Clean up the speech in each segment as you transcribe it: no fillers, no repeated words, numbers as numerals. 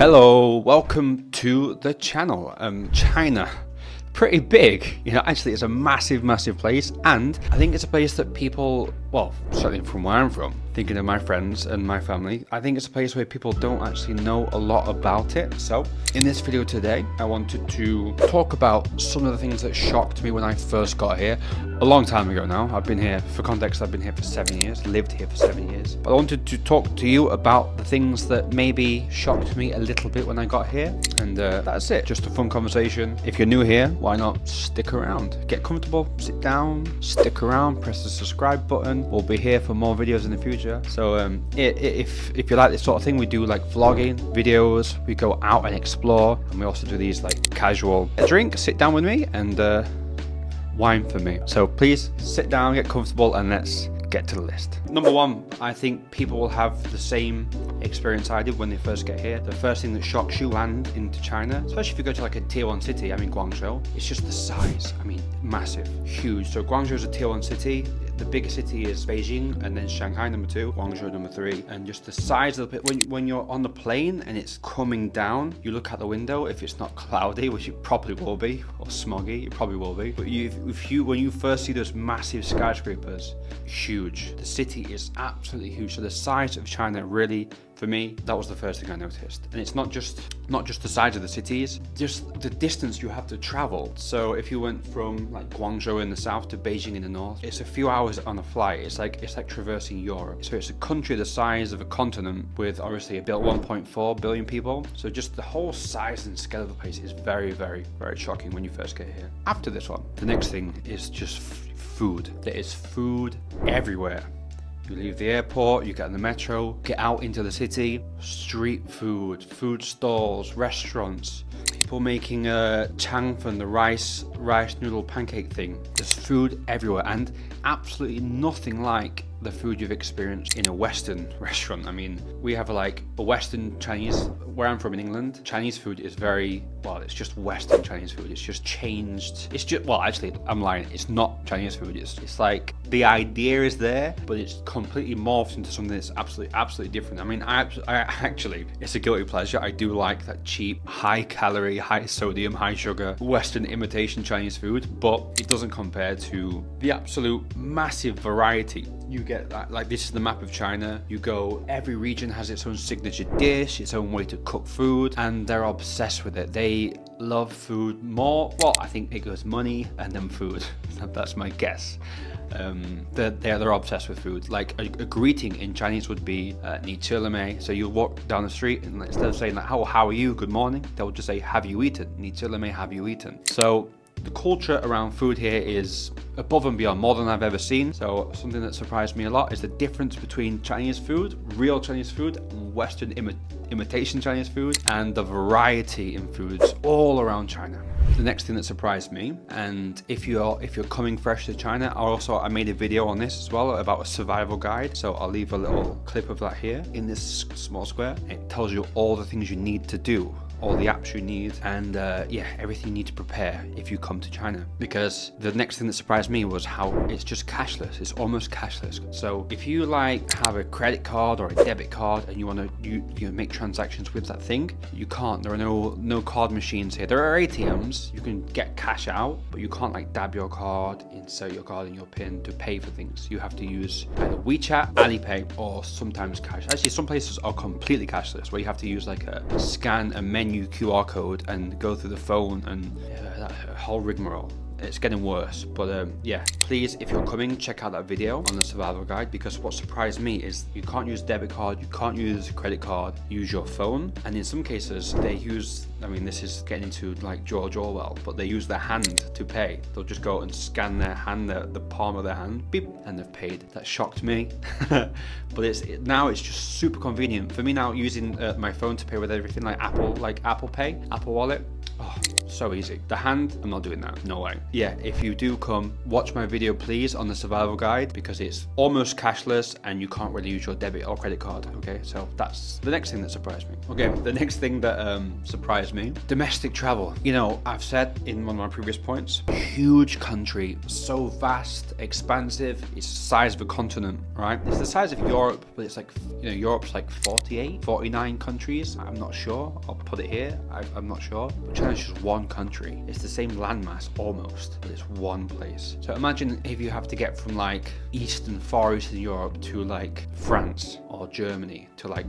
Hello, welcome to the channel. China, pretty big, you know, actually it's a massive place, and I think it's a place that people, well, certainly from where I'm from, thinking of my friends and my family, I think it's a place where people don't actually know a lot about it. So in this video today, I wanted to talk about some of the things that shocked me when I first got here a long time ago now. I've been here, for context, I've been here for 7 years, lived here for 7 years. But I wanted to talk to you about the things that maybe shocked me a little bit when I got here. And that's it, just a fun conversation. If you're new here, why not stick around? Get comfortable, sit down, stick around, press the subscribe button. We'll be here for more videos in the future. So if you like this sort of thing, we do like vlogging videos, we go out and explore, and we also do these like casual drink, sit down with me, and wine for me. So please sit down, get comfortable, and let's get to the list. Number one, I think people will have the same experience I did when they first get here. The first thing that shocks you land into China, especially if you go to like a tier 1 city, I mean Guangzhou, it's just the size. I mean, massive, huge. So Guangzhou is a tier 1 city. The biggest city is Beijing, and then Shanghai number 2, Guangzhou number 3, and just the size of the pit. When you're on the plane and it's coming down, you look out the window. If it's not cloudy, which it probably will be, or smoggy, it probably will be. But when you first see those massive skyscrapers, huge. The city is absolutely huge. So the size of China really, for me, that was the first thing I noticed. And it's not just the size of the cities, just the distance you have to travel. So if you went from like Guangzhou in the south to Beijing in the north, it's a few hours on a flight. It's like traversing Europe. So it's a country the size of a continent with obviously about 1.4 billion people. So just the whole size and scale of the place is very shocking when you first get here. After this one, the next thing is just food. There is food everywhere. You leave the airport, you get on the metro, get out into the city, street food, food stalls, restaurants, people making changfen, the rice noodle pancake thing. There's food everywhere, and absolutely nothing like the food you've experienced in a Western restaurant. I mean, we have like a Western Chinese, where I'm from in England, Chinese food is very, well, it's just Western Chinese food. It's just changed. It's just, well, actually, I'm lying. It's not Chinese food. It's like the idea is there, but it's completely morphed into something that's absolutely different. I mean, I actually, it's a guilty pleasure. I do like that cheap, high calorie, high sodium, high sugar, Western imitation Chinese food, but it doesn't compare to the absolute massive variety. You get that, like, this is the map of China. You go, every region has its own signature dish, its own way to cook food, and they're obsessed with it. They love food more. Well, I think it goes money and then food. That's my guess. They're obsessed with food. Like a greeting in Chinese would be 𝐦𝐮𝐬𝐫𝐸. So you walk down the street, and instead of saying like, how are you, good morning, they'll just say, have you eaten? 𝐦𝐮𝐬𝐫𝐸, have you eaten? So the culture around food here is above and beyond, more than I've ever seen. So something that surprised me a lot is the difference between Chinese food, real Chinese food, and Western imitation Chinese food, and the variety in foods all around China. The next thing that surprised me, and if you're coming fresh to China, I made a video on this as well about a survival guide. So I'll leave a little clip of that here in this small square. It tells you all the things you need to do, all the apps you need, and everything you need to prepare if you come to China. Because the next thing that surprised me was how it's just cashless. It's almost cashless. So if you like have a credit card or a debit card and you want to you make transactions with that thing, you can't. There are no card machines here. There are ATMs. You can get cash out, but you can't like dab your card, insert your card in your PIN to pay for things. You have to use either WeChat, Alipay, or sometimes cash. Actually, some places are completely cashless, where you have to use like a scan a menu QR code and go through the phone, and that whole rigmarole. It's getting worse, but please, if you're coming, check out that video on the survival guide, because what surprised me is you can't use debit card, you can't use credit card, use your phone, and in some cases they use, I mean, this is getting into like George Orwell, but they use their hand to pay. They'll just go and scan their hand, the palm of their hand, beep, and they've paid. That shocked me. But now it's just super convenient for me now, using my phone to pay with everything, like Apple Pay, Apple Wallet. Oh, so easy. The hand, I'm not doing that. No way. Yeah, if you do come, watch my video please on the survival guide, because it's almost cashless and you can't really use your debit or credit card. Okay, so that's the next thing that surprised me. Okay, the next thing that surprised me, domestic travel. You know, I've said in one of my previous points, huge country, so vast, expansive. It's the size of a continent, right? It's the size of Europe, but it's like, you know, Europe's like 48, 49 countries. I'm not sure. I'll put it here. I'm not sure. But China's just one country. It's the same landmass almost, but it's one place. So imagine if you have to get from like far eastern Europe to like France or Germany to like,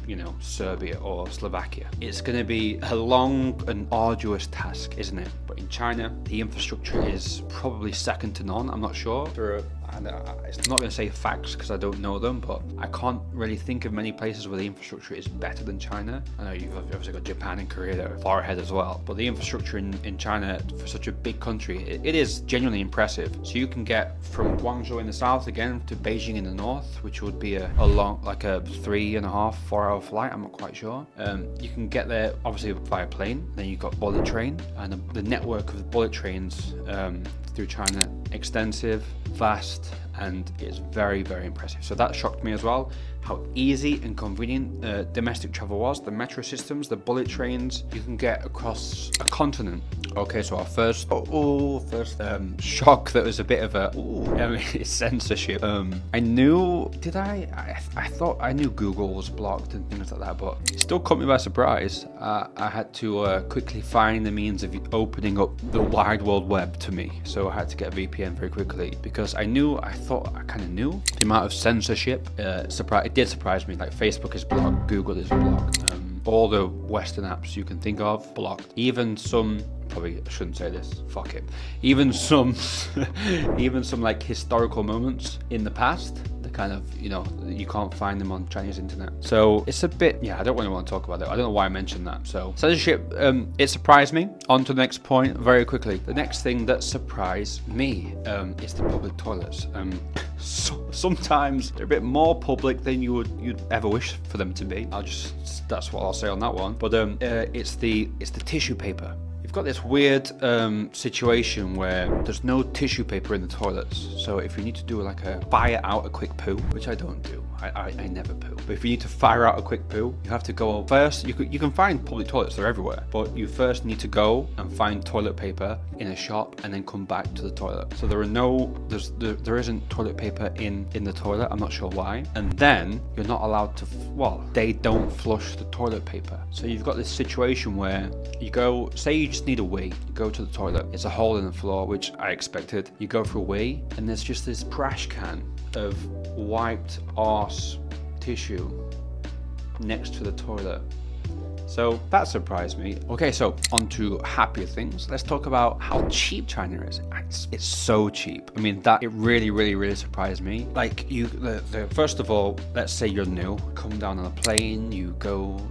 you know, Serbia or Slovakia. It's going to be a long and arduous task, isn't it? But in China, the infrastructure is probably second to none. I'm not sure. I'm not going to say facts because I don't know them, but I can't really think of many places where the infrastructure is better than China. I know you've obviously got Japan and Korea that are far ahead as well, but the infrastructure in China for such a big country, it is genuinely impressive. So you can get from Guangzhou in the south again to Beijing in the north, which would be a long, like a 3.5, 4 hour flight. I'm not quite sure. You can get there obviously via plane. Then you've got bullet train, and the network of the bullet trains through China, extensive, vast, and it's very, very impressive. So that shocked me as well, how easy and convenient domestic travel was. The metro systems, the bullet trains, you can get across a continent. Okay, so our first shock that was a bit of a it's censorship. I knew, I thought I knew Google was blocked and things like that, but it still caught me by surprise. I had to quickly find the means of opening up the wide world web to me. So I had to get a VPN very quickly, because I kind of knew the amount of censorship. It did surprise me. Like Facebook is blocked, Google is blocked, all the Western apps you can think of blocked. Even some, probably I shouldn't say this, fuck it. Even some like historical moments in the past, the kind of, you know, you can't find them on Chinese internet. So it's a bit, I don't really want to talk about it. I don't know why I mentioned that. So censorship, it surprised me. On to the next point very quickly. The next thing that surprised me is the public toilets. Sometimes they're a bit more public than you'd ever wish for them to be. That's what I'll say on that one. But it's the tissue paper. You've got this weird situation where there's no tissue paper in the toilets. So if you need to do like fire out a quick poo, which I don't do, I never poo. But if you need to fire out a quick poo, you have to go first. You can find public toilets, they're everywhere. But you first need to go and find toilet paper in a shop and then come back to the toilet. So there isn't toilet paper in the toilet. I'm not sure why. And then you're not allowed to, they don't flush the toilet paper. So you've got this situation where you go, say you just need a wee, you go to the toilet, it's a hole in the floor, which I expected. You go for a wee, and there's just this trash can of wiped arse tissue next to the toilet. So that surprised me. Okay, so on to happier things. Let's talk about how cheap China is. It's so cheap. I mean, it really, really, really surprised me. Like first of all, let's say you're new, come down on a plane, you go,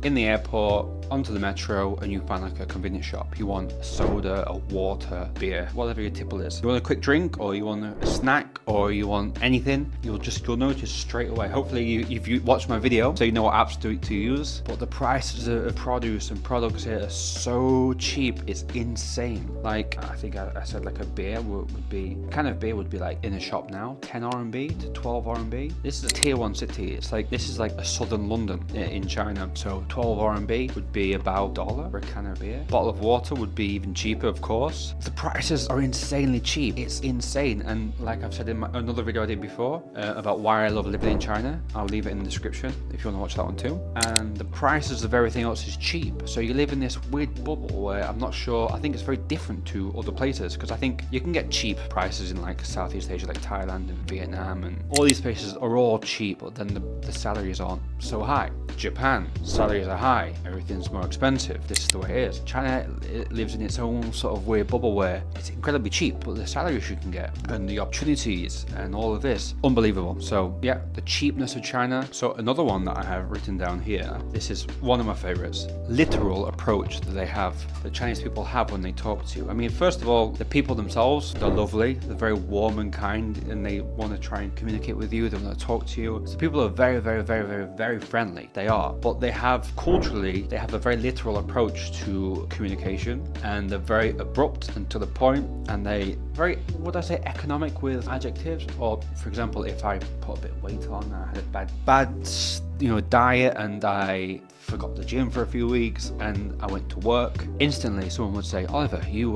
in the airport, onto the metro, and you find like a convenience shop. You want a soda, a water, beer, whatever your tipple is. You want a quick drink, or you want a snack, or you want anything, you'll notice straight away. Hopefully if you watch my video, so you know what apps to use. But the prices of produce and products here are so cheap, it's insane. Like, I think I said like a beer would be, kind of beer would be like in a shop now, 10 RMB to 12 RMB. This is a tier 1 city. This is like a southern London in China. So 12 RMB would be about $1 for a can of beer. Bottle of water would be even cheaper, of course. The prices are insanely cheap. It's insane. And like I've said in another video I did before about why I love living in China, I'll leave it in the description if you want to watch that one too. And the prices of everything else is cheap. So you live in this weird bubble where I'm not sure, I think it's very different to other places, because I think you can get cheap prices in like Southeast Asia, like Thailand and Vietnam, and all these places are all cheap, but then the salaries aren't so high. Japan, salaries are high, everything's more expensive. This is the way it is. China, it lives in its own sort of weird bubble where it's incredibly cheap, but the salaries you can get and the opportunities and all of this, unbelievable. So yeah, the cheapness of China. So another one that I have written down here, this is one of my favorites, literal approach that they have, the Chinese people have when they talk to you. I mean, first of all, the people themselves, they're lovely, they're very warm and kind, and they want to try and communicate with you, they want to talk to you. So people are very, very, very, very, very friendly. They are, but they have culturally, they have have a very literal approach to communication, and they're very abrupt and to the point, and they very, would I say, economic with adjectives. Or for example, if I put a bit of weight on, I had a bad diet, and I forgot the gym for a few weeks, and I went to work, instantly someone would say, Oliver, you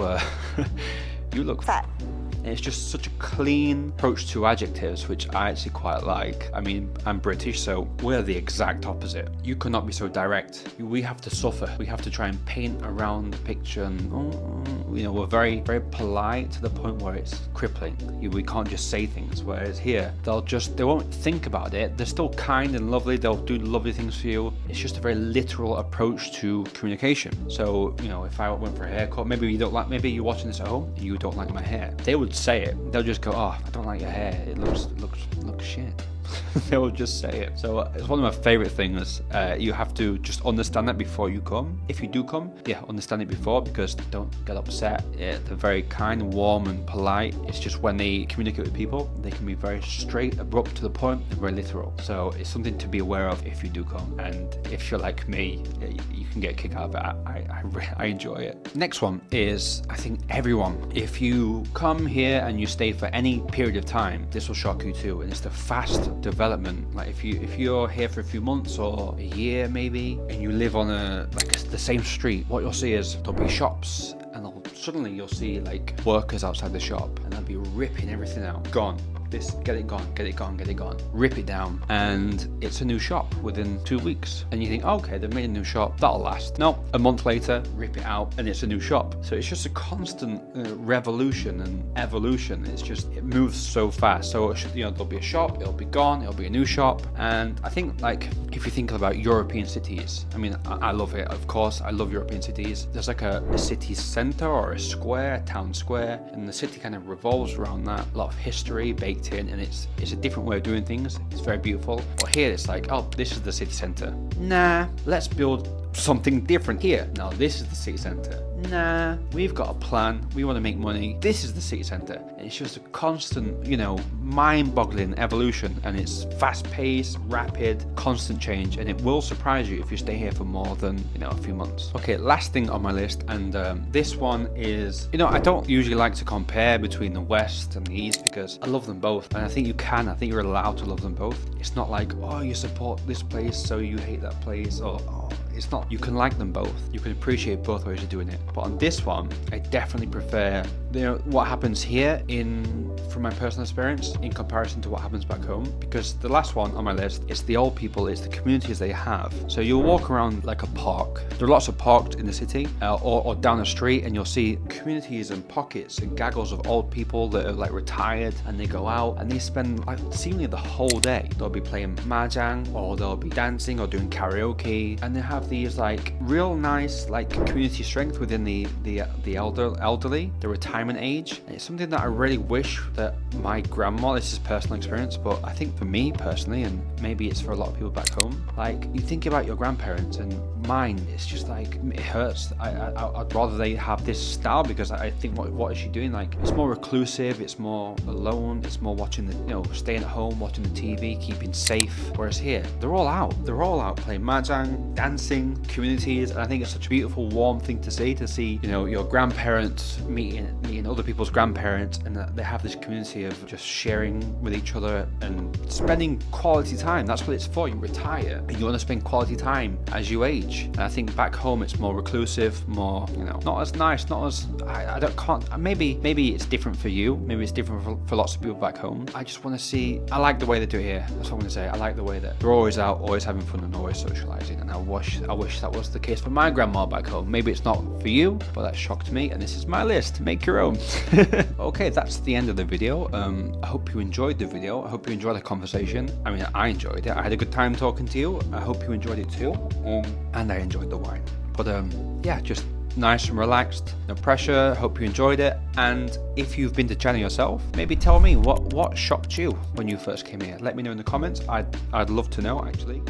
look fat. And it's just such a clean approach to adjectives, which I actually quite like. I mean, I'm British, so we're the exact opposite. You cannot be so direct. We have to suffer. We have to try and paint around the picture, and we're very, very polite to the point where it's crippling. We can't just say things. Whereas here, they won't think about it. They're still kind and lovely. They'll do lovely things for you. It's just a very literal approach to communication. So, if I went for a haircut, maybe you're watching this at home and you don't like my hair. They would say it. They'll just go, oh, I don't like your hair. It looks shit. They will just say it. So it's one of my favorite things. You have to just understand that before you come. If you do come, understand it before, because don't get upset. They're very kind, warm and polite. It's just when they communicate with people, they can be very straight, abrupt, to the point, and very literal. So it's something to be aware of if you do come. And if you're like me, you can get a kick out of it. I enjoy it. Next one is, I think, everyone. If you come here and you stay for any period of time, this will shock you too. And it's the fast development. Like if you're here for a few months or a year maybe, and you live on the same street, what you'll see is there'll be shops, and suddenly you'll see like workers outside the shop, and they'll be ripping everything out. Gone. This, get it gone, get it gone, get it gone. Rip it down, and it's a new shop within 2 weeks. And you think, okay, they've made a new shop, that'll last. No, a month later, rip it out, and it's a new shop. So it's just a constant revolution and evolution. It moves so fast. So there'll be a shop, it'll be gone, it'll be a new shop. And I think, like, if you think about European cities, I mean, I love it, of course. I love European cities. There's like a city center or a square, a town square, and the city kind of revolves around that. A lot of history baked in, and it's a different way of doing things. It's very beautiful. But here it's like, oh, this is the city center. Nah, let's build something different here. Now this is the city center. Nah, we've got a plan. We want to make money. This is the city center. And it's just a constant, mind-boggling evolution, and it's fast-paced, rapid, constant change, and it will surprise you if you stay here for more than a few months. Okay, last thing on my list, and this one is, I don't usually like to compare between the West and the East, because I love them both, and I think you're allowed to love them both. It's not like, oh, you support this place so you hate that place, or it's not. You can like them both. You can appreciate both ways of doing it. But on this one, I definitely prefer what happens here from my personal experience in comparison to what happens back home. Because the last one on my list is the old people, it's the communities they have. So you'll walk around like a park. There are lots of parks in the city or down the street, and you'll see communities and pockets and gaggles of old people that are like retired, and they go out and they spend like seemingly the whole day. They'll be playing mahjong, or they'll be dancing or doing karaoke, and they have these like real nice like community strength within the elderly, the retirement age. And it's something that I really wish that my grandma, this is personal experience, but I think for me personally, and maybe it's for a lot of people back home, like you think about your grandparents, and mine, it's just like, it hurts. I'd rather they have this style, because I think what is she doing? Like, it's more reclusive, it's more alone, it's more watching staying at home, watching the TV, keeping safe. Whereas here, they're all out playing mahjong, dancing, communities, and I think it's such a beautiful, warm thing to see your grandparents meeting other people's grandparents, and that they have this community of just sharing with each other and spending quality time. That's what it's for. You retire and you want to spend quality time as you age. And I think back home it's more reclusive, more not as nice, not as maybe it's different for you, maybe it's different for lots of people back home. I just want to see, I like the way they do it here. That's what I'm going to say. I like the way that they're always out, always having fun, and always socializing, and I wish that was the case for my grandma back home. Maybe it's not for you, but that shocked me, and this is my list. Make your own. Okay, that's the end of the video. I hope you enjoyed the video. I hope you enjoyed the conversation. I mean, I enjoyed it. I had a good time talking to you. I hope you enjoyed it too. And I enjoyed the wine. But yeah, just nice and relaxed, no pressure. Hope you enjoyed it. And if you've been to China yourself, maybe tell me what shocked you when you first came here. Let me know in the comments. I'd love to know, actually.